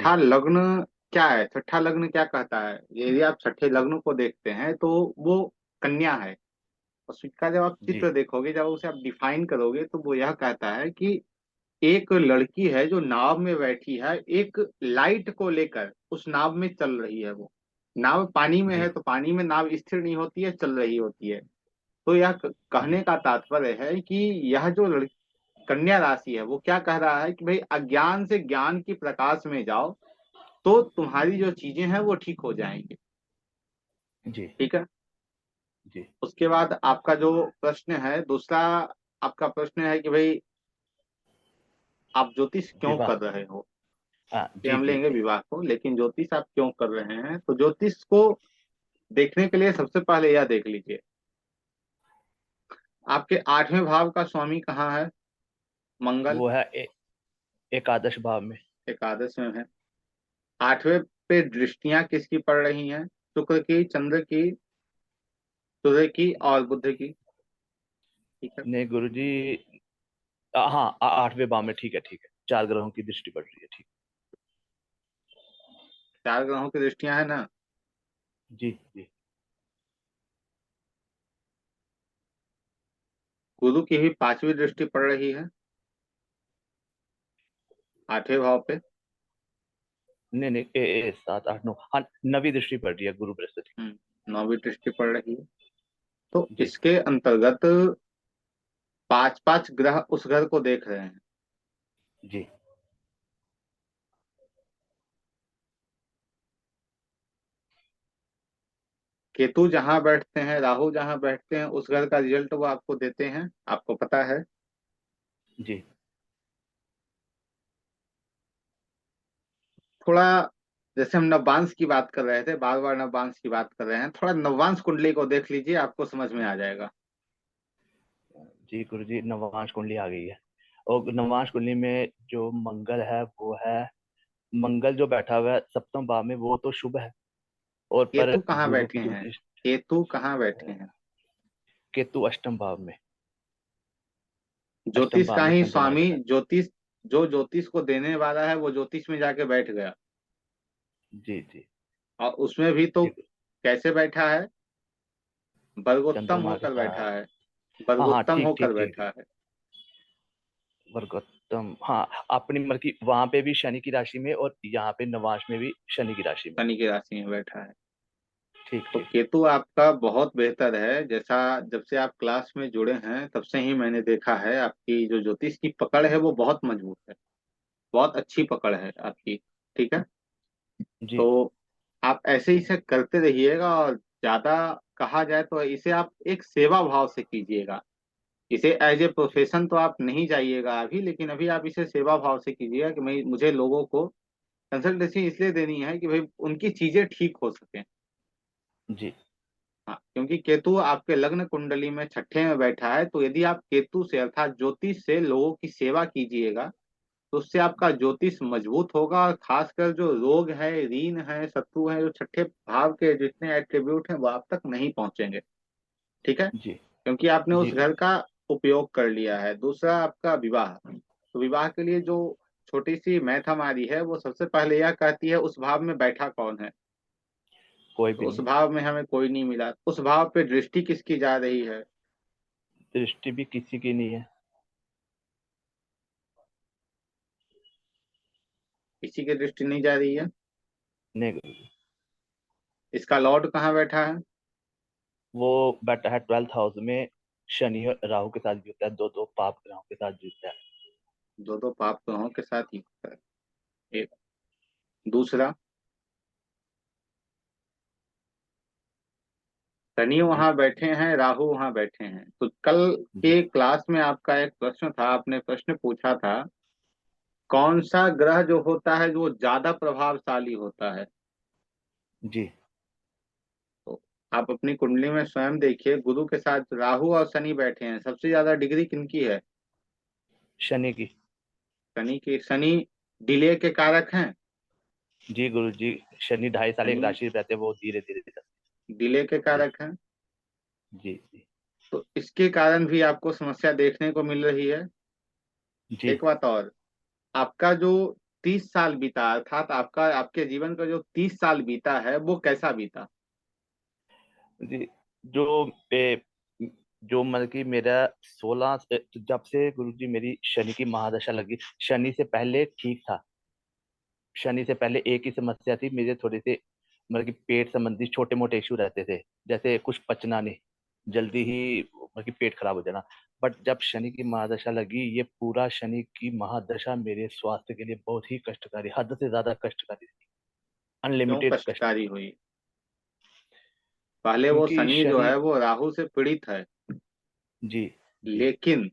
छठा लग्न क्या है? छठा लग्न क्या कहता है? यदि आप छठे लग्न को देखते हैं तो वो कन्या है। और उसका जब आप जी चित्र देखोगे, जब उसे आप डिफाइन करोगे, तो वो यह कहता है कि एक लड़की है जो नाव में बैठी है, एक लाइट को लेकर उस नाव में चल रही है। वो नाव पानी में है, जी तो पानी में नाव स्थिर नहीं होती है, चल रही होती है। तो यह कहने जी का तात्पर्य है कि यह जो लड़की कन्या राशि है, वो क्या कह रहा है कि भाई अज्ञान से ज्ञान की प्रकाश में जाओ, तो तुम्हारी जो चीजें हैं वो ठीक हो जाएंगी। जी ठीक है। जी उसके बाद आपका जो प्रश्न है दूसरा, आपका प्रश्न है कि भाई आप ज्योतिष क्यों विवाह। कर रहे हो? हाँ ये जी हम जी लेंगे जी। विवाह को, लेकिन ज्योतिष आप क्यों कर रहे हैं? तो ज्योतिष को देखने के लिए सबसे पहले यह देख लीजिए, आपके आठवें भाव का स्वामी कहाँ है? मंगल। वो है एकादश भाव में। एकादश में है। आठवें पे दृष्टियां किसकी पड़ रही हैं? शुक्र की, चंद्र की, सूर्य की और बुध की। ठीक है। नहीं गुरुजी। हाँ आठवें भाव में, ठीक है ठीक है, चार ग्रहों की दृष्टि पड़ रही है, ठीक। चार ग्रहों की दृष्टियां है ना? जी जी गुरु की भी पांचवी दृष्टि पड़ रही है आठवें भाव पे। नहीं नहीं, सात आठ नौ, हाँ नवी दृष्टि पड़ रही है गुरु बृहस्पति। नौवीं दृष्टि पड़ रही है। तो जी इसके अंतर्गत पांच पांच ग्रह उस घर को देख रहे हैं। जी केतु जहां बैठते हैं, राहु जहां बैठते हैं, उस घर का रिजल्ट वो आपको देते हैं, आपको पता है। जी। थोड़ा जैसे हम नववांश की बात कर रहे थे, बार बार नववांश की बात कर रहे हैं, थोड़ा नववांश कुंडली को देख लीजिए, आपको समझ में आ जाएगा। जी गुरु जी, नवांश कुंडली आ गई है। और नवांश कुंडली में जो मंगल है वो है, मंगल जो बैठा हुआ है सप्तम भाव में वो तो शुभ है। और पर केतु कहाँ गुरु बैठे की जो हैं? केतु कहाँ बैठे हैं? केतु अष्टम भाव में। अष्टम ज्योतिष भाव का में ही चंद्रमा स्वामी, बैठा ज्योतिष जो ज्योतिष को देने वाला है, वो ज्योतिष में जाके बैठ गया। है। जी जी। और उसमें भी तो जी कैसे बैठा है? वर्गोत्तम चंद्रमा के होकर साथ। बैठा है। हाँ हाँ वर्गोत्तम ठीक होकर ठीक ठीक बैठा ठीक। है। वर्गोत्तम, हाँ। अपनी मतलब की वहां पे भी शनि की राशि में और यहाँ पे नवांश में भी शनि की राशि में। शनि की राशि में बैठा है। ठीक तो ठीक। केतु आपका बहुत बेहतर है। जैसा जब से आप क्लास में जुड़े हैं, तब से ही मैंने देखा है आपकी जो ज्योतिष की पकड़ है वो बहुत मजबूत है। बहुत अच्छी पकड़ है आपकी। ठीक है। जी तो आप ऐसे ही से करते रहिएगा, और ज्यादा कहा जाए तो इसे आप एक सेवा भाव से कीजिएगा। इसे एज ए प्रोफेशन तो आप नहीं जाइएगा अभी, लेकिन अभी आप इसे सेवा भाव से कीजिएगा कि मैं मुझे लोगों को कंसल्टेंसी इसलिए देनी है कि भाई उनकी चीजें ठीक हो सके। जी हाँ, क्योंकि केतु आपके लग्न कुंडली में छठे में बैठा है, तो यदि आप केतु से अर्थात ज्योतिष से लोगों की सेवा कीजिएगा, तो उससे आपका ज्योतिष मजबूत होगा, और खासकर जो रोग है, ऋण है, शत्रु है, जो छठे भाव के जितने एट्रीब्यूट हैं वो आप तक नहीं पहुंचेंगे। ठीक है। जी क्योंकि आपने जी उस गुरु। घर का उपयोग कर लिया है। दूसरा आपका विवाह। तो विवाह के लिए जो छोटी सी मैथ हमारी है, वो सबसे पहले यह कहती है उस भाव में बैठा कौन है। कोई तो भी उस नहीं। भाव में हमें कोई नहीं मिला। उस भाव पे दृष्टि किसकी जा रही है? दृष्टि भी किसी की नहीं है। किसी की दृष्टि नहीं जा रही है। नहीं गुरु जी। इसका लॉर्ड कहाँ बैठा है? वो बैठा है ट्वेल्थ हाउस में, शनि और राहु के साथ जुड़ता है, दो दो पाप ग्रहों के साथ जुड़ता है। दो दो पाप ग्रहों के साथ ही होता है। एक। दूसरा, शनि जी वहां बैठे हैं, राहु वहां बैठे हैं। तो कल जी के क्लास में आपका एक प्रश्न था, आपने प्रश्न पूछा था कौन सा ग्रह जो होता है जो ज्यादा प्रभावशाली होता है। जी। तो आप अपनी कुंडली में स्वयं देखिए, गुरु के साथ राहु और शनि बैठे हैं, सबसे ज्यादा डिग्री किनकी है? शनि की। शनि की। शनि डिले के कारक हैं। जी गुरु जी। शनि 2.5 साल एक शनि राशि में रहते हैं, वो धीरे धीरे डिले के जी कारक हैं। जी जी तो इसके कारण भी आपको समस्या देखने को मिल रही है। जी एक बात और, आपका जो 30 साल बीता, अर्थात आपका आपके जीवन का जो 30 साल बीता है वो कैसा बीता? जी, जो ए, जो मतलब कि मेरा 16 जब से गुरु जी मेरी शनि की महादशा लगी, शनि से पहले ठीक था। शनि से पहले एक ही समस्या थी, मुझे थोड़े से मतलब कि पेट संबंधी छोटे मोटे इशू रहते थे, जैसे कुछ पचना नहीं, जल्दी ही मतलब कि पेट खराब हो जाना। बट जब शनि की महादशा लगी, ये पूरा शनि की महादशा मेरे स्वास्थ्य के लिए बहुत ही कष्टकारी, हद से ज्यादा कष्टकारी थी, क्यों अनलिमिटेड कष्ट। कष्टकारी हुई? पहले वो क्योंकि शनि जो शनि, है वो राहु से पीड़ित है, जी, जी, लेकिन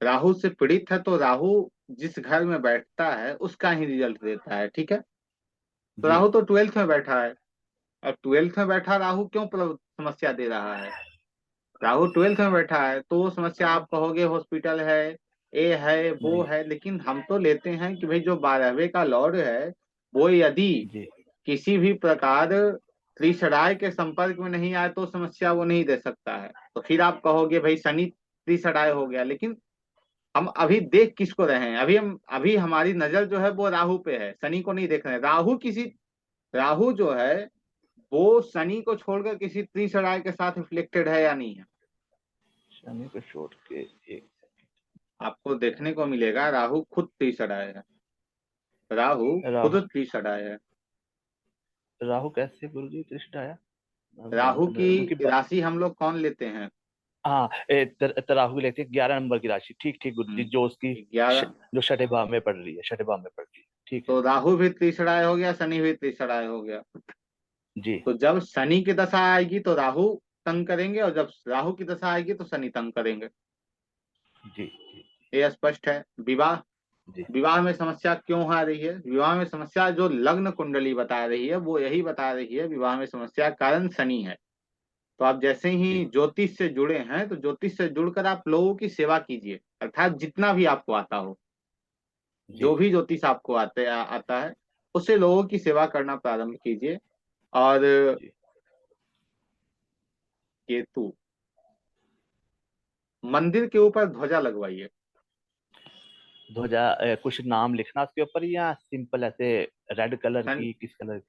राहु से पीड़ित है तो राहु जिस घर में बैठता है उसका ही रिजल्ट देता है, ठीक है। तो जी, राहु तो 12th में बैठा है। अब 12th में बैठा राहु क्यों समस्या दे रहा है? राहु 12th में बैठा है तो वो समस्या आप कहोगे हॉस्पिटल है, ये है वो जी, है, लेकिन हम तो लेते हैं कि भाई जो 12वें का लॉर्ड है वो यदि जी, किसी भी प्रकार त्रिसराय के संपर्क में नहीं आए तो समस्या वो नहीं दे सकता है। तो फिर आप कहोगे भाई शनि त्रिसराय हो गया, लेकिन हम अभी देख किसको रहे हैं? अभी हमारी नजर जो है वो राहु पे है, शनि को नहीं देख रहे हैं। राहु जो है वो शनि को छोड़कर किसी त्रिसराय के साथ रिफ्लेक्टेड है या नहीं है? शनि को छोड़ के एक आपको देखने को मिलेगा राहु खुद तीसरा है। राहु खुद राहु, तीसरा है। राहु कैसे गुरु जी दृष्ट आया? मैं ध्यान राहु से नहीं की रहा, क्योंकि राशि हम लोग कौन लेते हैं? हाँ, राहु की लेते हैं 11 नंबर की राशि, ठीक ठीक गुरु जी, जो उसकी 11। जो छठे भाव में पड़ रही है, छठे भाव में पड़ रही है, ठीक है। तो राहु भी तीसरा हो गया, शनि भी तीसरा हो गया। जी, तो जब शनि की दशा आएगी तो राहु तंग करेंगे, और जब राहु की दशा आएगी तो शनि तंग करेंगे। जी, ये स्पष्ट है। विवाह, जी, विवाह में समस्या क्यों आ रही है? विवाह में समस्या जो लग्न कुंडली बता रही है वो यही बता रही है, विवाह में समस्या कारण शनि है। तो आप जैसे जी, ही ज्योतिष से जुड़े हैं तो ज्योतिष से जुड़कर आप लोगों की सेवा कीजिए, अर्थात जितना भी आपको आता हो, जी, जो भी ज्योतिष आपको आता है उससे लोगों की सेवा करना प्रारंभ कीजिए। और जी। केतु, मंदिर के ऊपर ध्वजा लगवाइए। ध्वजा, कुछ नाम लिखना उसके ऊपर या सिंपल ऐसे रेड कलर शन, की, किस कलर की?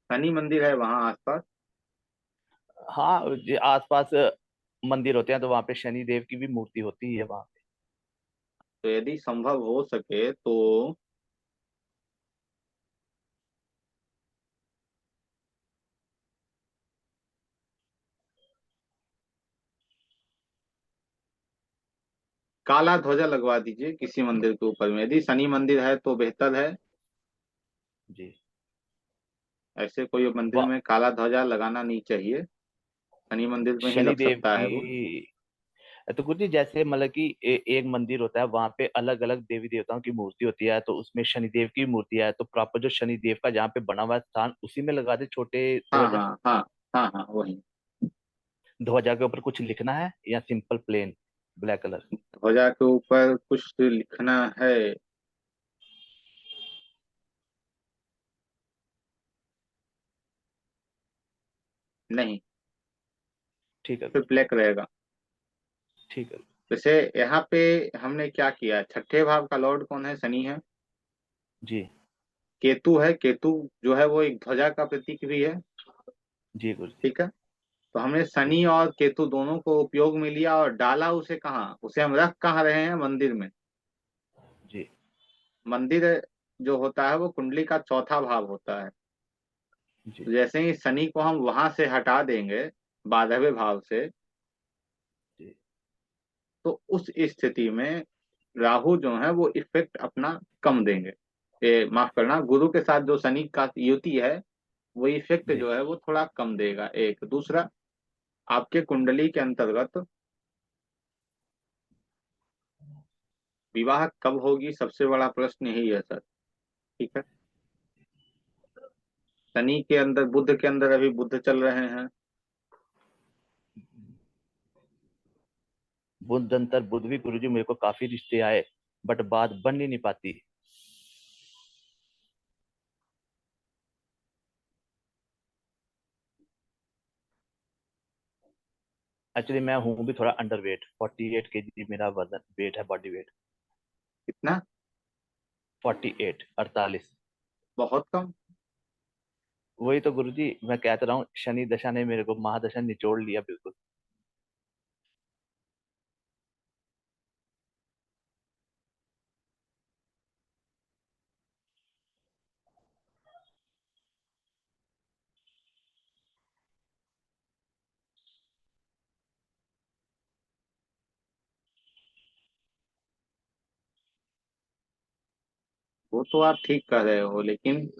शनि मंदिर है वहां आसपास। हाँ जी, आसपास मंदिर होते हैं तो वहां पे शनि देव की भी मूर्ति होती है वहां तो यदि संभव हो सके तो काला ध्वजा लगवा दीजिए किसी मंदिर के ऊपर में, यदि शनि मंदिर है तो बेहतर है। पे। जी। ऐसे कोई मंदिर में काला ध्वजा लगाना नहीं चाहिए, शनि मंदिर में ही शनि लग देव सकता है वो। की, तो कुछ नहीं, जैसे मतलब कि एक मंदिर होता है, वहां पे अलग अलग देवी देवताओं की मूर्ति होती है, तो उसमें शनिदेव की मूर्ति है, तो प्रॉपर जो शनिदेव का जहाँ पे बना हुआ है स्थान, उसी में लगा दे छोटे हाँ ध्वजा। हाँ हाँ, हाँ हाँ वही। ध्वजा के ऊपर कुछ लिखना है या सिंपल प्लेन ब्लैक कलर? ध्वजा के ऊपर कुछ लिखना है? नहीं, ठीक है, फिर ब्लैक रहेगा। ठीक है। जैसे यहाँ पे हमने क्या किया, छठे भाव का लॉर्ड कौन है? शनि है। जी, केतु है, केतु जो है वो एक ध्वजा का प्रतीक भी है, जी गुरु जी, ठीक है। तो हमने जी, शनि और केतु दोनों को उपयोग में लिया और डाला उसे कहाँ? उसे हम रख कहाँ रहे हैं? मंदिर में। जी, मंदिर जो होता है वो कुंडली का चौथा भाव होता है। जी, तो जैसे ही शनि को हम वहां से हटा देंगे 12वें भाव से, जी, तो उस स्थिति में राहु जो है वो इफेक्ट अपना कम देंगे। माफ करना, गुरु के साथ जो शनि का युति है वो इफेक्ट जी। जो है वो थोड़ा कम देगा। एक दूसरा, आपके कुंडली के अंतर्गत विवाह कब होगी, सबसे बड़ा प्रश्न यही है सर, ठीक है। शनि के अंदर, बुध के अंदर अभी बुध चल रहे हैं। बुध अंतर बुध भी गुरु जी, मेरे को काफी रिश्ते आए, बट बात बन ही नहीं पाती। एक्चुअली मैं हूँ भी थोड़ा अंडर वेट, 48 kg मेरा वजन वेट है, बॉडी वेट। कितना? 48, 48। बहुत कम। वही तो गुरुजी मैं कहता रहा हूँ, शनि दशा ने मेरे को महादशा निचोड़ लिया बिल्कुल। वो तो आप ठीक कर रहे हो, लेकिन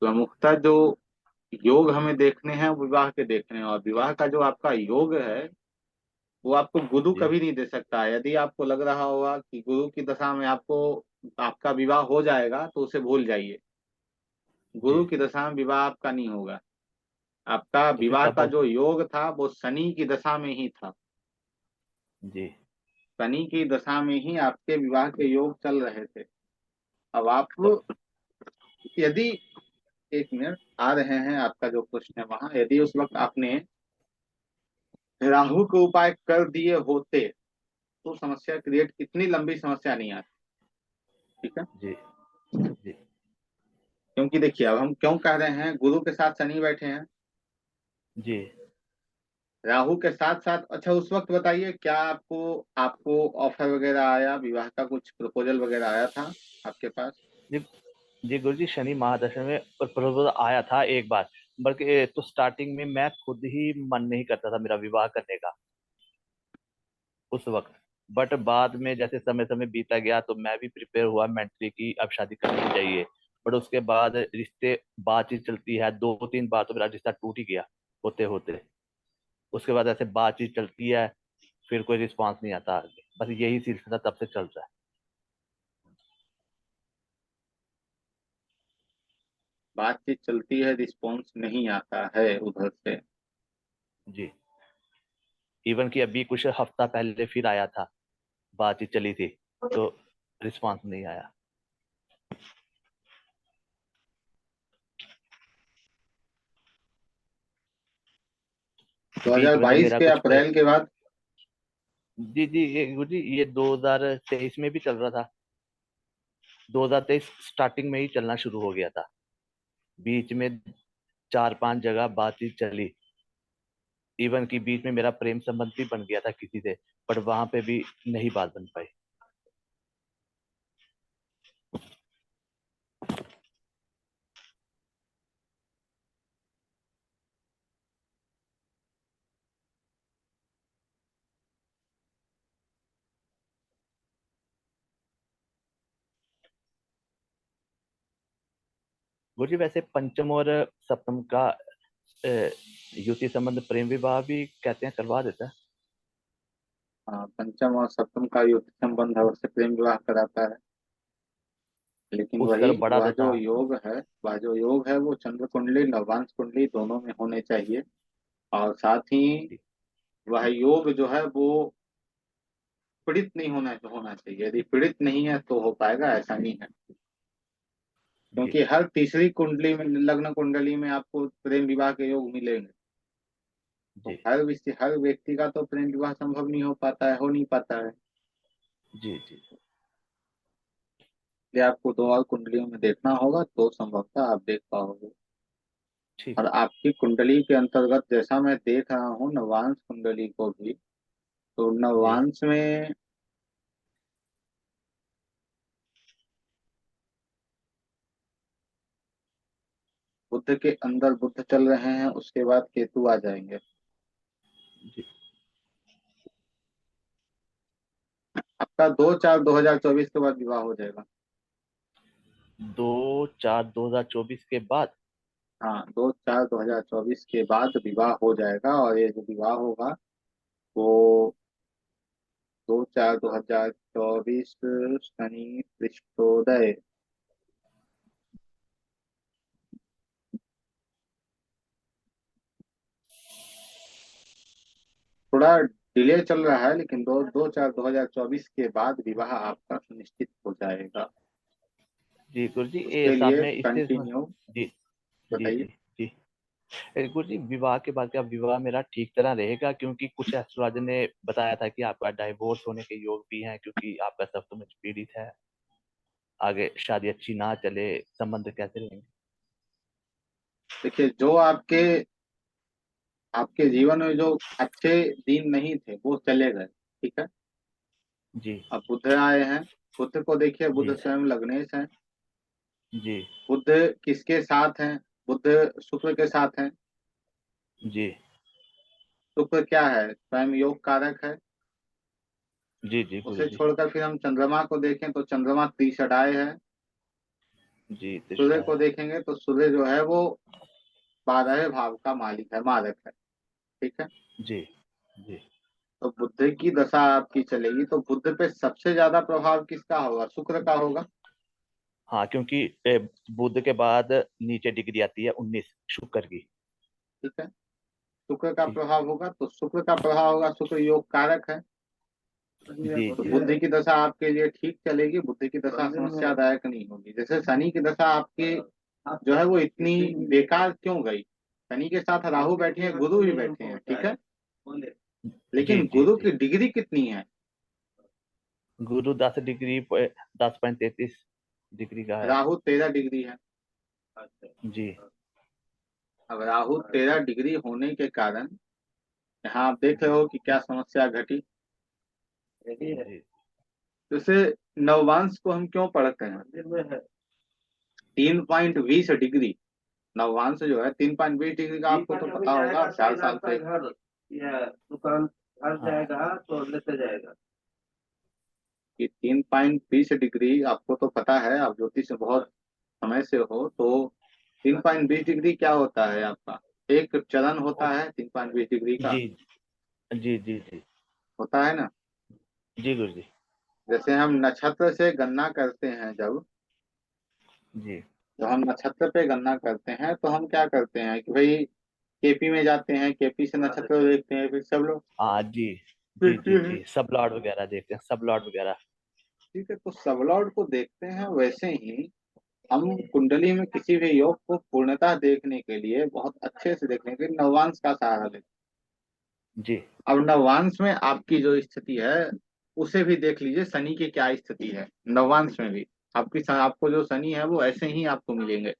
प्रमुखता जो योग हमें देखने हैं वो विवाह के देखने हैं, और विवाह का जो आपका योग है वो आपको गुरु जी कभी नहीं दे सकता है। यदि आपको लग रहा होगा कि गुरु की दशा में आपको आपका विवाह हो जाएगा तो उसे भूल जाइए। जी। गुरु की दशा में विवाह आपका नहीं होगा। आपका तो फिर विवाह कब का जो होगा? योग था वो शनि की दशा में ही था। जी शनि की दशा में ही आपके विवाह के योग चल रहे थे। अब आप, तो यदि, एक मिनट, आ रहे हैं, आपका जो प्रश्न है वहां, यदि उस वक्त आपने राहु के उपाय कर दिए होते तो समस्या क्रिएट, इतनी लंबी समस्या नहीं आती। ठीक है। जी जी क्योंकि देखिए, अब हम क्यों कह रहे हैं गुरु के साथ शनि बैठे हैं, जी राहु के साथ साथ। अच्छा, उस वक्त बताइए, क्या आपको आपको ऑफर वगैरह आया, विवाह का कुछ प्रपोजल वगैरह आया था आपके पास? जी जी गुरु जी, शनि महादशा में प्रपोजल आया था एक बार। बल्कि तो स्टार्टिंग में मैं खुद ही मन नहीं करता था मेरा विवाह करने का उस वक्त। बट बाद में जैसे समय समय बीता गया तो मैं भी प्रिपेयर हुआ मेंटली कि अब शादी करनी चाहिए। बट उसके बाद रिश्ते, बातचीत चलती है, 2-3 बार तो मेरा रिश्ता टूट ही गया होते होते। उसके बाद ऐसे बातचीत चलती है, फिर कोई रिस्पांस नहीं आता आगे, बस यही सिलसिला तब से चल रहा बातचीत चलती है, रिस्पॉन्स नहीं आता है उधर से। है जी। इवन कि अभी कुछ हफ्ता पहले फिर आया था, बातचीत चली थी, तो रिस्पांस नहीं आया। बीच में तो 2022 मेरा के कुछ अप्रैल के बाद। जी जी, ये गुरु जी ये 2023 में भी चल रहा था। 2023 स्टार्टिंग में ही चलना शुरू हो गया था। बीच में 4-5 जगह बातचीत चली। इवन कि बीच में मेरा प्रेम संबंध भी बन गया था किसी से, बट वहां पे भी नहीं बात बन पाई। गुरु जी वैसे पंचम और सप्तम का अ, युति संबंध प्रेम विवाह भी कहते हैं करवा देता है। हाँ, पंचम और सप्तम का युक्त संबंध अवश्य प्रेम विवाह कराता है। लेकिन उस वही, तरफ बढ़ा वह देता जो है। योग है, वह जो योग है वो चंद्र कुंडली नवांश कुंडली दोनों में होने चाहिए। और साथ ही जी वह योग जो है वो पीड़ित नहीं होना चाहिए। यदि पीड़ित नहीं है तो हो पाएगा, ऐसा नहीं है। जी क्योंकि हर तीसरी कुंडली में, लग्न कुंडली में आपको प्रेम विवाह के योग मिलेंगे। तो जी हर व्यक्ति का तो प्रेम विवाह संभव नहीं हो पाता है, हो नहीं पाता है। जी जी। इसलिए आपको दो और कुंडलियों में देखना होगा तो संभवतः आप देख पाओगे। ठीक और है। आपकी कुंडली के अंतर्गत जैसा मैं देख रहा हूँ नवांश कुंडली को भी, तो जी नवांश में बुध के अंदर बुध चल रहे हैं, उसके बाद केतु आ जाएंगे। जी। आपका 2/4/2024 के बाद विवाह हो जाएगा। 2/4/2024 के बाद। हाँ, 2/4/2024 के बाद विवाह हो जाएगा। और ये जो विवाह होगा वो 2/4/2024, शनि पृष्ठोदय। थोड़ा डिले चल रहा है, लेकिन 2/4/2024 के बाद विवाह आपका सुनिश्चित हो जाएगा। जी गुरु जी, ये उसके साथ लिए में इससे कंटिन्यू जी जी बताइए। जी जी। गुरु जी विवाह के बाद क्या विवाह मेरा ठीक तरह रहेगा? क्योंकि कुछ एस्ट्रोलॉजर ने बताया था कि आपका डाइवोर्स होने के योग भी हैं, क्योंकि आपका सप्तम पीड़ित है। आगे शादी अच्छी ना चले, संबंध कैसे रहेंगे? देखिए, जो आपके आपके जीवन में जो अच्छे दिन नहीं थे वो चले गए, ठीक है। जी अब बुध आए हैं। बुध को देखिए, बुध जी स्वयं लग्नेश हैं। जी बुध किसके साथ हैं? बुध शुक्र के साथ हैं। जी शुक्र क्या है? स्वयं योग कारक है। जी जी गुरु उसे जी। छोड़कर फिर हम चंद्रमा को देखें तो चंद्रमा त्रिशडाय है। जी सूर्य दृष्टा को है। देखेंगे तो सूर्य जो है वो 12वें भाव का मालिक है, मारक है, ठीक है। जी जी। तो बुध की दशा आपकी चलेगी तो बुध पे सबसे ज्यादा प्रभाव किसका होगा? शुक्र का होगा। हाँ, क्योंकि बुध के बाद नीचे डिग्री आती है 19 शुक्र की। ठीक है, शुक्र का जी प्रभाव होगा तो शुक्र का प्रभाव होगा, शुक्र योग कारक है। जी तो जी बुद्धि की दशा आपके लिए ठीक चलेगी, बुद्धि की दशा समस्यादायक नहीं होगी। जैसे शनि की दशा आपकी जो है वो इतनी बेकार क्यों गई? शनि के साथ राहु बैठे हैं, गुरु भी बैठे हैं, ठीक है। जी लेकिन जी गुरु जी। की डिग्री कितनी है? गुरु 10 डिग्री 10.33 डिग्री का है। राहु 13 डिग्री है। जी अब राहु 13 डिग्री होने के कारण यहाँ आप देख रहे हो कि क्या समस्या घटी। जी। जैसे नववांश को हम क्यों पढ़ते हैं? 3.20 डिग्री नववांश जो है, 3.20 डिग्री का आपको तो पता होगा, 4 साल से। या दुकान हर जाएगा तो लेते जाएगा। कि 3.20 डिग्री आपको तो पता है, आप ज्योतिष से बहुत समय से हो तो 3.20 डिग्री क्या होता है आपका? एक चरण होता है 3.20 डिग्री का, जी जी जी जी होता है ना। जी गुरु जी। जैसे हम नक्षत्र से गणना करते हैं, जी जब हम नक्षत्र पे गणना करते हैं तो हम क्या करते हैं कि भाई केपी में जाते हैं, केपी से नक्षत्र देखते हैं, फिर सब लोग हाँ जी जी देखते जी हैं। जी, सब लॉर्ड वगैरह देखते हैं, सब लॉर्ड वगैरह। ठीक है, तो सबलॉर्ड को देखते हैं, वैसे ही हम कुंडली में किसी भी योग को पूर्णतः देखने के लिए, बहुत अच्छे से देखने के लिए नवांश का सहारा लेते हैं। जी अब नवांश में आपकी जो स्थिति है उसे भी देख लीजिए, शनि की क्या स्थिति है नवांश में भी। आपको जो शनि है वो ऐसे ही आपको मिलेंगे।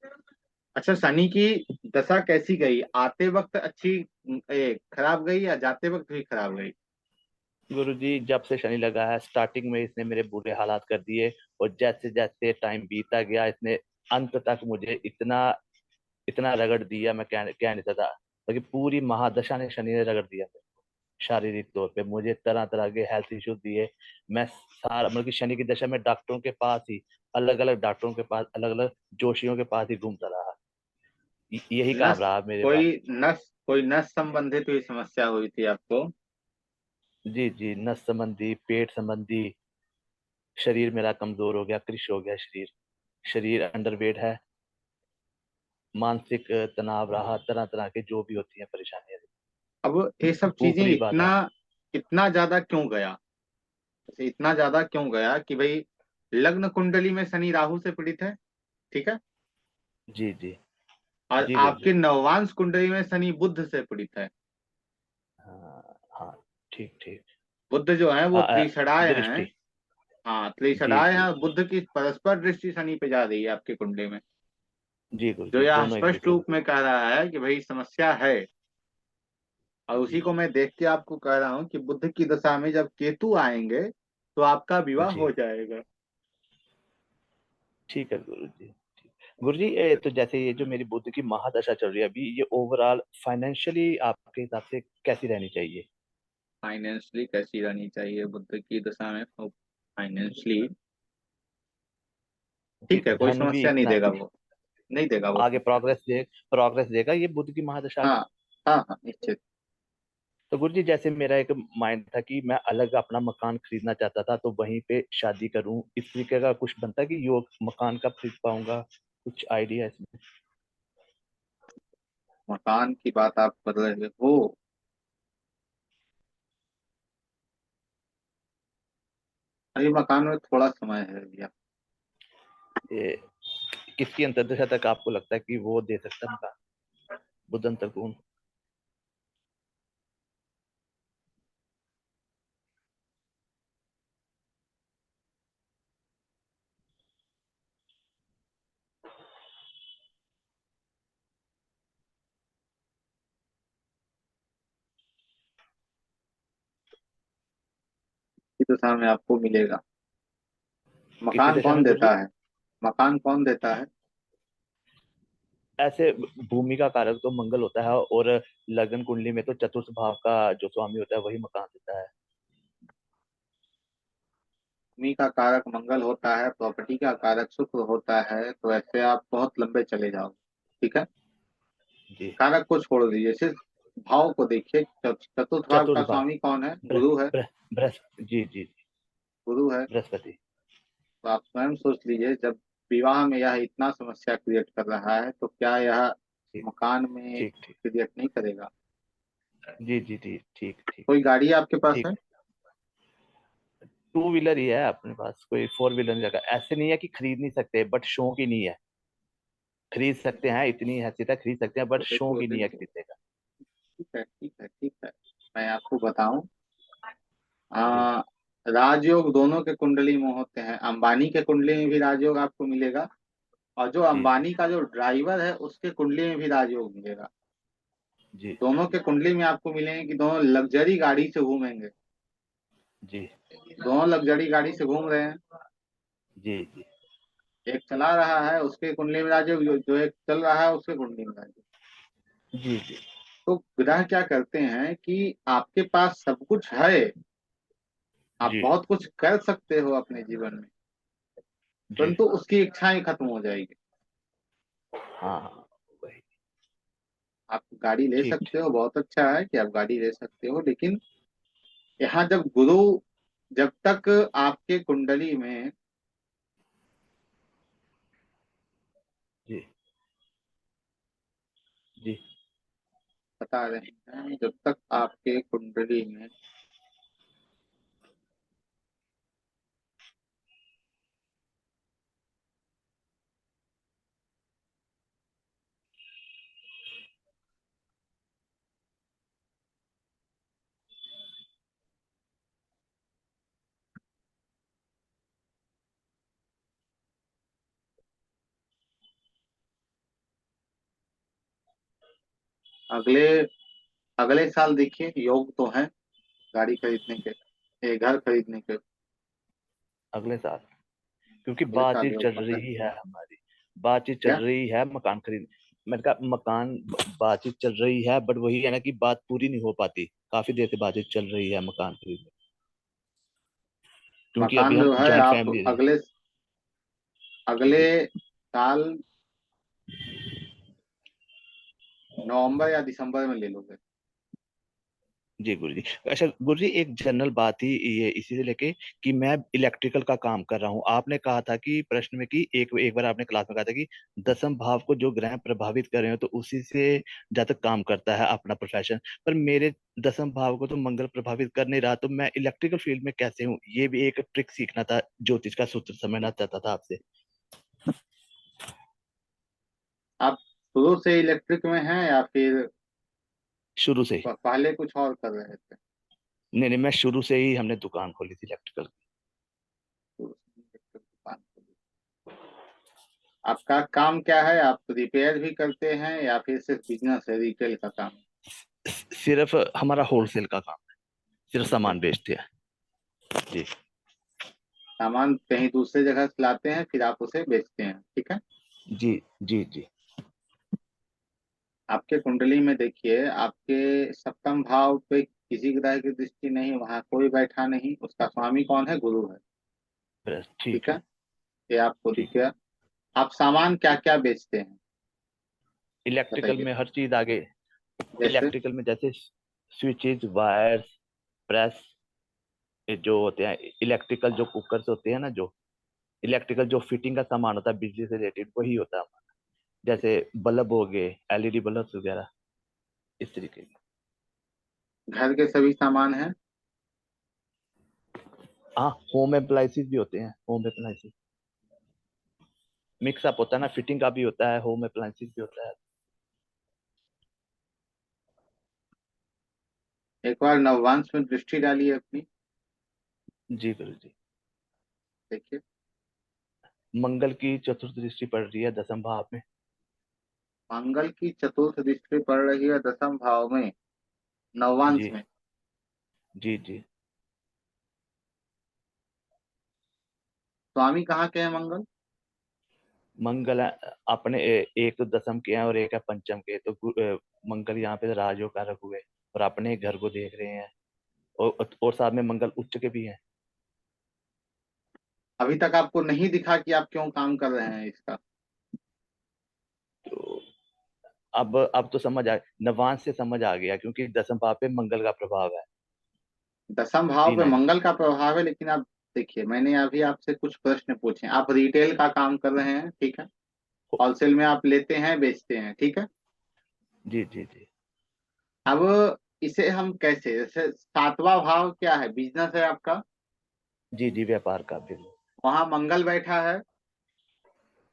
अच्छा, शनि की दशा कैसी गई? आते वक्त अच्छी खराब गई या जाते वक्त भी खराब गई? गुरु जी, जब से शनि लगा है स्टार्टिंग में इसने मेरे बुरे हालात कर दिए, और जैसे जैसे टाइम बीता गया इसने अंत तक मुझे इतना इतना रगड़ दिया, मैं कह नहीं सकता। क्योंकि पूरी महादशा ने शनि ने रगड़ दिया। शारीरिक तौर पे मुझे तरह तरह के हेल्थ इश्यूज दिए। मैं सारा मतलब कि शनि की दशा में डॉक्टरों के पास ही, अलग अलग डॉक्टरों के पास, अलग अलग जोशियों के पास ही घूमता रहा। यही काम नस रहा मेरे पास। कोई नस संबंधित हुई समस्या हुई थी आपको? जी जी, नस संबंधी, पेट संबंधी। शरीर मेरा कमजोर हो गया, कृश हो गया शरीर। शरीर अंडरवेट है। मानसिक तनाव रहा, तरह तरह के जो भी होती हैं परेशानियां। अब ये सब चीजें ऊपरी इतना बाधा। इतना ज्यादा क्यों गया? जैसे इतना ज्यादा क्यों गया कि भाई लग्न कुंडली में शनि राहु से पीड़ित है, ठीक है। जी जी और जी गुरु जी। आपके नववांश कुंडली में शनि बुध से पीड़ित है। हाँ हाँ, ठीक ठीक। बुध जो है वो त्रिशराय हैं। दृष्टि। हाँ, जी त्रिशराय जी हैं, जी बुध की परस्पर दृष्टि शनि पे जा रही है आपकी कुंडली में। जी गुरु जो जी, यह दोनों एक स्पष्ट दूसरे रूप को। में कह रहा है कि भाई समस्या है। और उसी जी को मैं देख के आपको कह रहा हूँ कि बुध की दशा में जब केतु आएंगे तो आपका विवाह जी हो जाएगा। ठीक है गुरु जी। गुरु जी, तो जैसे ये जो मेरी बुद्ध की महादशा चल रही है अभी, ये ओवरऑल फाइनेंशियली आपके हिसाब से कैसी रहनी चाहिए? फाइनेंशियली कैसी रहनी चाहिए बुध की दशा में? फाइनेंशियली कि ठीक है, कोई धन भी समस्या नहीं इतना देगा वो, नहीं देगा वो आगे समस्या। प्रोग्रेस देगा ये बुद्ध की महादशा हाँ आगे? हाँ हाँ, निश्चित। तो गुरु जी, जैसे मेरा एक माइंड था कि मैं अलग अपना मकान खरीदना चाहता था, तो वहीं पे शादी करूं, इस तरीके का कुछ बनता है कि योग मकान कब खरीद पाऊंगा? कुछ आइडिया इसमें? मकान की बात आप कर रहे हो? अभी मकान में थोड़ा समय है भैया। ये किसकी अंतर्दशा तक आपको लगता है कि वो दे सकता है मकान, बुद्ध अंतर्गुण? दिशा में आपको मिलेगा। किसी मकान दशा कौन में गुरु जी? देता है? मकान कौन देता है? ऐसे भूमि का कारक तो मंगल होता है, और लगन कुंडली में तो चतुर्थ भाव का जो स्वामी होता है वही मकान देता है। भूमि का कारक मंगल होता है, प्रॉपर्टी का कारक शुक्र होता है, तो ऐसे आप बहुत लंबे चले जाओगे। ठीक है। जी। कारक को छोड़ दीजिए, सिर्फ भाव को देखिए। चतुर्थ भाव का चतुर्थ भाव। स्वामी कौन है? बृह गुरु है। बृह बृहस्पति। जी जी। गुरु है। बृहस्पति। तो आप स्वयं सोच लीजिए, जब विवाह में यह इतना समस्या क्रिएट कर रहा है, तो क्या यह ठीक मकान में ठीक ठीक। क्रिएट नहीं करेगा? जी जी जी, ठीक ठीक। कोई गाड़ी आपके पास ठीक है? है। टू व्हीलर ही है अपने पास, कोई फोर व्हीलर नहीं लगा। ऐसे नहीं है कि खरीद नहीं सकते, बट शौक ही नहीं है। खरीद सकते हैं, इतनी हैसियत है, खरीद सकते हैं, बट तो शौक देखो ही नहीं है देखो, खरीदने का। ठीक है ठीक है ठीक है। मैं आपको बताऊं, जी आ, राजयोग दोनों के कुंडली में होते हैं। अंबानी के कुंडली में भी राजयोग आपको मिलेगा, और जो जी जी अंबानी का जो ड्राइवर है उसके कुंडली में भी राजयोग मिलेगा। जी दोनों के कुंडली में आपको मिलेंगे कि दोनों लग्जरी गाड़ी से घूमेंगे। जी दोनों लग्जरी गाड़ी से घूम रहे हैं। जी जी एक चला रहा है उसके कुंडली में राजयोग, जो एक चल रहा है उसके कुंडली में राजयोग। जी जी तो ग्रह क्या करते हैं कि आपके पास सब कुछ है, आप जी बहुत कुछ कर सकते हो अपने जीवन में, जी। परंतु उसकी इच्छाएं खत्म हो जाएगी। हाँ हाँ, वही। आप गाड़ी ले ठीक सकते ठीक। हो, बहुत अच्छा है कि आप गाड़ी ले सकते हो, लेकिन यहाँ जब गुरु, जब तक आपके कुंडली में, जी जी। बता रहे हैं, जब तक आपके कुंडली में अगले अगले साल देखिए, योग तो है गाड़ी खरीदने के, ये घर खरीदने के। अगले साल, क्योंकि अगले साल बातचीत योग चल बन रहे हैं। रही है हमारी। बातचीत चल क्या? रही है मकान खरीद। मैंने कहा मकान, बातचीत चल रही है, बट वही है ना कि बात पूरी नहीं हो पाती। काफी देर से बातचीत चल रही है मकान खरीदने, क्योंकि अभी मकान हम जो है जॉइंट आप फैमिली रहे। अगले अगले जी साल नवंबर या दिसंबर में ले लोगे। जी गुरु जी। अच्छा गुरु जी, एक जनरल बात ही ये इसी से लेके, कि मैं इलेक्ट्रिकल का काम कर रहा हूँ। आपने कहा था कि प्रश्न में, कि एक एक बार आपने क्लास में कहा था कि दसम भाव को जो ग्रह प्रभावित कर रहे हो तो उसी से जहाँ तक काम करता है अपना प्रोफेशन। पर मेरे दसम भाव को तो मंगल प्रभावित कर नहीं रहा, तो मैं इलेक्ट्रिकल फील्ड में कैसे हूँ? ये भी एक ट्रिक सीखना था, ज्योतिष का सूत्र समझना चाहता था आपसे। आप शुरू से इलेक्ट्रिक में हैं या फिर शुरू से ही। पहले कुछ और कर रहे थे? नहीं नहीं, मैं शुरू से ही, हमने दुकान खोली थी इलेक्ट्रिकल। शुरू से electric दुकान खोली। आपका काम क्या है? आप रिपेयर भी करते हैं या फिर सिर्फ बिजनेस है, रिटेल का काम? सिर्फ हमारा होलसेल का काम, सिर्फ होलसेल। सामान बेचते हैं। जी सामान कहीं दूसरे जगह से लाते हैं, फिर आप उसे बेचते हैं, ठीक है। जी जी जी आपके कुंडली में देखिए, आपके सप्तम भाव पे किसी ग्रह की दृष्टि नहीं, वहां कोई बैठा नहीं, उसका स्वामी कौन है? गुरु है। बस ठीक ठीक है, है। ये आपको दिख ठीक। गया। आप सामान क्या क्या बेचते हैं? इलेक्ट्रिकल बताइए। में हर चीज आगे। जैसे इलेक्ट्रिकल में जैसे स्विचेज, वायर्स, प्रेस, ये जो होते हैं इलेक्ट्रिकल, जो कुकर्स होते हैं ना, जो इलेक्ट्रिकल जो फिटिंग का सामान होता है बिजली से रिलेटेड, वही होता है हमारा। जैसे बल्ब हो गए, एलईडी बल्ब वगैरह, इस तरीके के। घर के सभी सामान हैं। हाँ, होम अप्लायंसेस भी होते हैं, होम अप्लायंसेस। मिक्स अप होता है ना, फिटिंग का भी होता है, होम अप्लायंसेस भी होता है। एक बार नववांश में दृष्टि डालिए अपनी। जी गुरु जी। देखिए, मंगल की चतुर्थ दृष्टि पड़ रही है दसम भाव में। मंगल की चतुर्थ दृष्टि पड़ रही है दसम भाव में, नववांश जी में। जी जी स्वामी कहाँ के हैं मंगल? मंगल अपने एक तो दसम के हैं और एक है पंचम के, तो मंगल यहाँ पे राजयोग कारक हुए और अपने घर को देख रहे हैं। और साथ में मंगल उच्च के भी हैं। अभी तक आपको नहीं दिखा कि आप क्यों काम कर रहे हैं इसका? तो अब तो समझ आ, नवांश से समझ आ गया, क्योंकि दसम भाव पे मंगल का प्रभाव है। दसम भाव तीन पे है। मंगल का प्रभाव है, लेकिन आप देखिए, मैंने अभी आपसे कुछ प्रश्न पूछे। आप रिटेल का काम कर रहे हैं, ठीक है? होलसेल में आप लेते हैं, बेचते हैं, ठीक है? जी जी जी। अब इसे हम कैसे, जैसे सातवां भाव क्या है, बिजनेस है आपका, जी जी, व्यापार का भी। वहां मंगल बैठा है,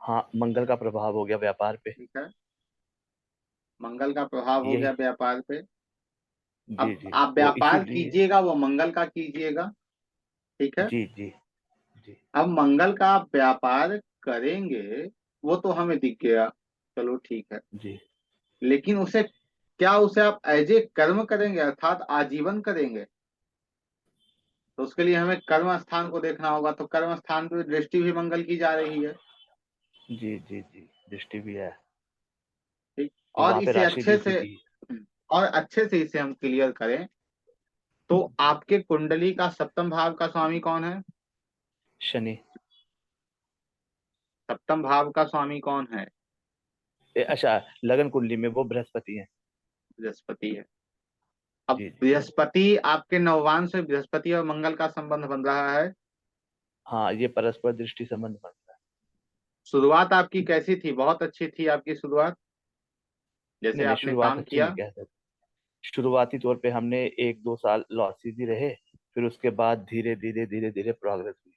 हाँ, मंगल का प्रभाव हो गया व्यापार पे। ठीक है? मंगल का प्रभाव हो यही। गया व्यापार पे। जी अब जी। आप तो व्यापार इसीलिए। कीजिएगा, वो मंगल का कीजिएगा, ठीक है? जी जी जी अब मंगल का आप व्यापार करेंगे, वो तो हमें दिख गया, चलो ठीक है। जी। लेकिन उसे क्या, उसे आप एज ए कर्म करेंगे, अर्थात आजीवन करेंगे? तो उसके लिए हमें कर्म स्थान को देखना होगा, तो कर्म स्थान की दृष्टि भी मंगल की जा रही है, जी जी जी, दृष्टि भी है। ठीक? और और वहां पे इसे राशि भी अच्छे उसी से, की। और अच्छे से इसे हम क्लियर करें, तो जी। आपके कुंडली का सप्तम भाव का स्वामी कौन है? शनि। सप्तम भाव का स्वामी कौन है? अच्छा, लगन कुंडली में वो बृहस्पति है। बृहस्पति है। अब जी जी। बृहस्पति आपके नववान से, बृहस्पति और मंगल का संबंध बन रहा है। हाँ, ये परस्पर दृष्टि संबंध बनता है। शुरुआत आपकी कैसी थी? बहुत अच्छी थी आपकी शुरुआत, जैसे नहीं नहीं, आपने शुरुआत काम अच्छी नहीं किया। कह सकते। शुरुआती तौर पे हमने 1-2 साल लॉसेस ही रहे। फिर उसके बाद धीरे धीरे प्रोग्रेस हुई।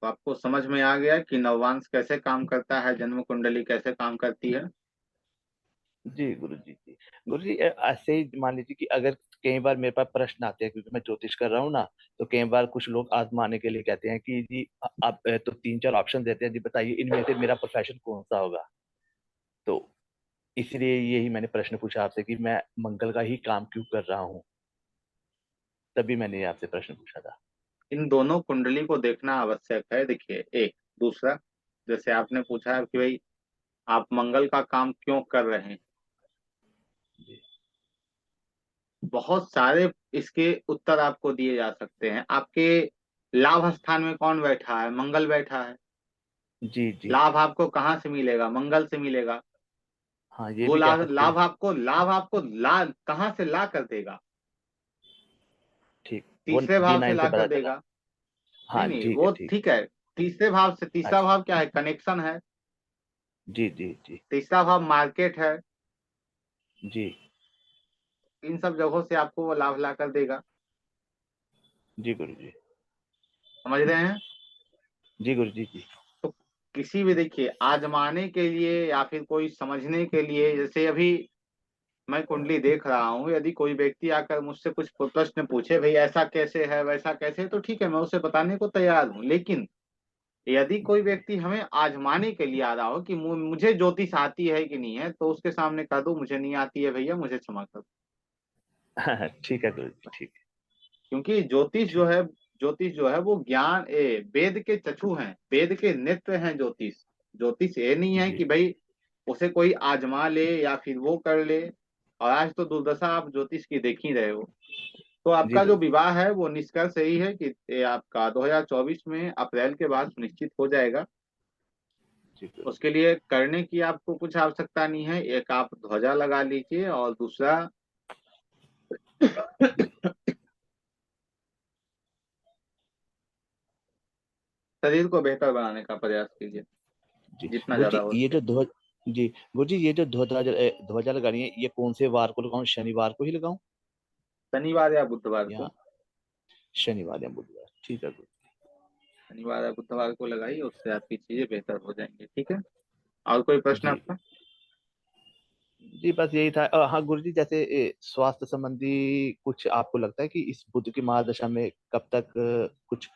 तो आपको समझ में आ गया कि नववांश कैसे काम करता है, जन्म कुंडली कैसे काम करती है। जी गुरु जी जी। गुरु जी, ऐसे ही मान लीजिए कि अगर कई बार मेरे पास प्रश्न आते हैं, क्योंकि मैं ज्योतिष कर रहा हूँ ना, तो कई बार कुछ लोग आजमाने के लिए कहते हैं कि जी आप तो 3-4 ऑप्शन देते हैं, जी बताइए इनमें से मेरा प्रोफेशन कौन सा होगा। तो इसलिए यही मैंने प्रश्न पूछा आपसे कि मैं मंगल का ही काम क्यों कर रहा हूँ। तभी मैंने ये आपसे प्रश्न पूछा था। इन दोनों कुंडली को देखना आवश्यक है। देखिए, एक दूसरा, जैसे आपने पूछा कि भाई आप मंगल का काम क्यों कर रहे हैं, जी बहुत सारे इसके उत्तर आपको दिए जा सकते हैं। आपके लाभ स्थान में कौन बैठा है? मंगल बैठा है। जी जी। लाभ आपको कहाँ से मिलेगा? मंगल से मिलेगा। हाँ, ये वो भी कह लाभ, सकते हैं। लाभ आपको ला कहाँ से ला कर देगा? ठीक, वो तीसरे भाव से 9 से ला कर पता चला। देगा। नहीं हाँ नहीं, ठीक है, वो ठीक। ठीक है। तीसरे भाव से, तीसरा अच्छा। भाव क्या है? कनेक्शन है। जी जी जी तीसरा भाव मार्केट है। जी इन सब जगहों से आपको वो लाभ ला कर देगा। जी गुरु जी। समझ रहे हैं? जी गुरु जी जी। तो किसी भी, देखिए, आजमाने के लिए या फिर कोई समझने के लिए, जैसे अभी मैं कुंडली देख रहा हूँ, यदि कोई व्यक्ति आकर मुझसे कुछ प्रश्न पूछे, भाई ऐसा कैसे है, वैसा कैसे है, तो ठीक है, मैं उसे बताने को तैयार हूँ। लेकिन यदि कोई व्यक्ति हमें आजमाने के लिए आ रहा हो कि मुझे ज्योतिष आती है कि नहीं है, तो उसके सामने कह दो मुझे नहीं आती है भैया, मुझे क्षमा कर दो। हाँ, ठीक है गुरु जी, ठीक है। क्योंकि ज्योतिष जो ठीक। है, ज्योतिष जो है वो ज्ञान, वेद के चक्षु हैं, वेद के नेत्र हैं ज्योतिष। ज्योतिष ये नहीं है जी कि भाई उसे कोई आजमा ले या फिर वो कर ले। और आज तो दुर्दशा आप ज्योतिष की देख ही रहे हो। तो जी आपका जो गुरु जी। विवाह है वो निष्कर्ष यही है कि ये आपका 2024 में अप्रैल के बाद सुनिश्चित हो जाएगा। जी गुरु जी। उसके लिए करने की आपको कुछ आवश्यकता नहीं है। एक आप ध्वजा लगा लीजिए, और दूसरा शरीर को बेहतर बनाने का प्रयास कीजिए, जी जितना गुरु ज्यादा जी, हो ये सके। जो ध्वज जी गुरु जी, ये जो ध्वजा लगानी है, ये कौन से वार को लगाऊं? शनिवार को ही लगाऊं शनिवार या बुधवार या को, शनिवार या बुधवार? ठीक है गुरु। शनिवार या बुधवार को लगाइए, उससे आपकी चीजें बेहतर हो जाएंगी, ठीक है? और कोई प्रश्न जी आपका? जी, बस यही था। हाँ गुरु जी, जैसे स्वास्थ्य संबंधी कुछ आपको लगता है कि इस बुध की महादशा में कब तक कुछ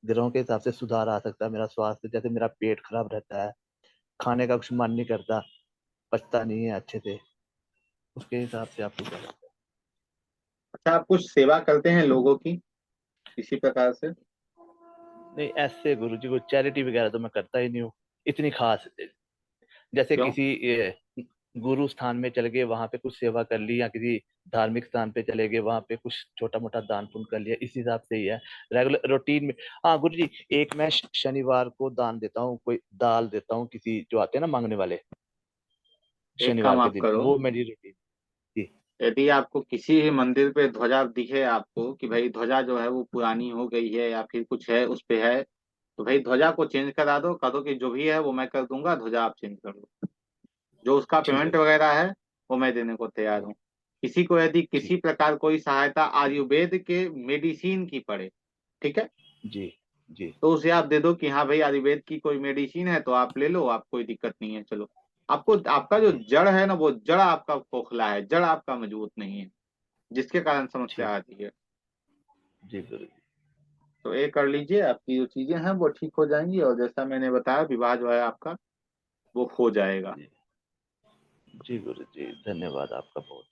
ग्रहों के हिसाब से सुधार आ सकता है? मेरा स्वास्थ्य, जैसे मेरा पेट खराब रहता है, खाने का कुछ मन नहीं करता, पचता नहीं है अच्छे से, उसके हिसाब से आपको क्या लगता अच्छा, आप कुछ सेवा करते हैं लोगों की किसी प्रकार से? नहीं ऐसे गुरुजी को चैरिटी वगैरह तो मैं करता ही नहीं हूँ इतनी खास। जैसे क्यों? किसी गुरु स्थान में चले गए वहां पे कुछ सेवा कर ली, या किसी धार्मिक स्थान पे चले गए वहां पे कुछ छोटा मोटा दान पुण्य कर लिया, इस हिसाब से ही है रेगुलर रूटीन में। हाँ गुरु जी, एक मैं शनिवार को दान देता हूँ, कोई दाल देता हूँ किसी जो आते हैं ना मांगने वाले, एक काम शनिवार के आप दिन, करो, वो मेरी रूटीन। जी। यदि आपको किसी भी मंदिर पे ध्वजा दिखे आपको कि भाई ध्वजा जो है वो पुरानी हो गई है या फिर कुछ है उस पे है, तो भाई ध्वजा को चेंज करा दो, कह दो कि जो भी है वो मैं कर दूंगा, ध्वजा आप चेंज कर दो। जो उसका ठीक है पेमेंट गुरु वगैरह है वो मैं देने को तैयार जी। हूँ। किसी को यदि किसी ठीक। प्रकार कोई सहायता आयुर्वेद के मेडिसिन की पड़े, ठीक है, जी। जी। तो उसे आप दे दो कि हाँ भाई आयुर्वेद की कोई मेडिसिन है तो आप ले लो, आप कोई दिक्कत नहीं है, चलो। आपको आपका जो जी। जड़ है ना, वो जड़ आपका खोखला है, जड़ आपका मजबूत नहीं है, जिसके कारण समस्या ठीक। आती है। जी गुरु जी। तो ये कर लीजिए, आपकी जो चीजें हैं वो ठीक हो जाएंगी, और जैसा मैंने बताया विवाह जो है आपका वो हो जाएगा। जी। जी गुरु जी, धन्यवाद आपका बहुत।